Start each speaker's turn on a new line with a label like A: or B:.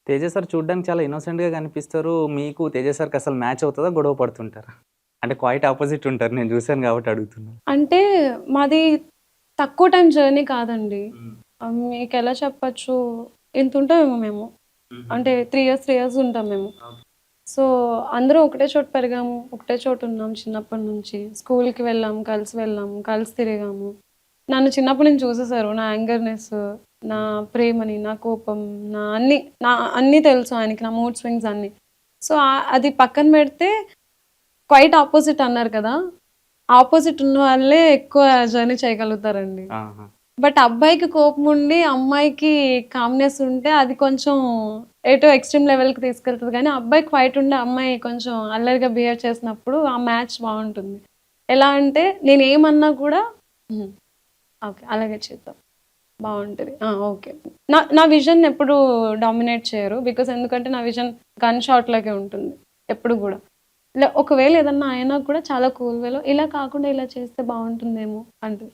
A: Teja sir చూడ్డానికి చాలా ఇన్నోసెంట్‌గా కనిపిస్తారు. మీకు తేజ సార్‌కి అసలు మ్యాచ్ అవుతదా? గొడవ పడుతుంటారా? అంటే క్వైట్ అపోజిట్ ఉంటారు. నేను చూసాను కాబట్టి అడుగుతున్నా.
B: అంటే మాది తక్కువ టైం జర్నీ కాదండి.
A: హ్మ్.
B: మీకెలా చెప్పచ్చు, ఇంతుంటామేమో మేము. అంటే 3 ఇయర్స్, 3 ఇయర్స్ ఉంటాం మేము.
A: ఓకే.
B: సో, అందరం ఒకటే చోట పెరిగాము. ఒకటే చోట ఉన్నాం చిన్నప్పటి నుంచి. స్కూల్‌కి వెళ్ళాము, కలిసి తిరిగాము. నన్ను చిన్నప్పటి నుంచి చూసేసారు. నా యాంగర్‌నెస్, నా ప్రేమని, నా కోపం, నా అన్నీ నా అన్నీ తెలుసు ఆయనకి. నా మూడ్ స్వింగ్స్ అన్నీ. సో, అది పక్కన పెడితే క్వైట్ అపోజిట్ అన్నారు కదా! అపోజిట్ ఉన్న వాళ్ళే ఎక్కువ జర్నీ చేయగలుగుతారండి.
A: ఆహా!
B: బట్ అబ్బాయికి కోపముండి, అమ్మాయికి కామ్‌నెస్ ఉంటే అది కొంచెం ఎటో ఎక్స్‌ట్రీమ్ లెవెల్‌కి తీసుకెళ్తది గానీ, అబ్బాయి క్వైట్ ఉండి, అమ్మాయి కొంచెం అల్లరిగా బిహేవ్ చేసినప్పుడు ఆ మ్యాచ్ బావుంటుంది. ఎలా అంటే నేనేమన్నా కూడా హ్మ్. ఓకే. అలాగే చేద్దాం. బావుంటది. ఆ! ఓకే. నా నా విజన్ ఎప్పుడు డామినేట్ చేయరు. ఎందుకంటే నా విజన్ గన్ షాట్ లాగే ఉంటుంది. ఎప్పుడు గూడా. ఒకవేళ ఏదన్నా అయినా కూడా చాలా కూల్ వేలో ఇలా కాకుండా ఇలా చేస్తే బావుంటుందేమో అంటారు.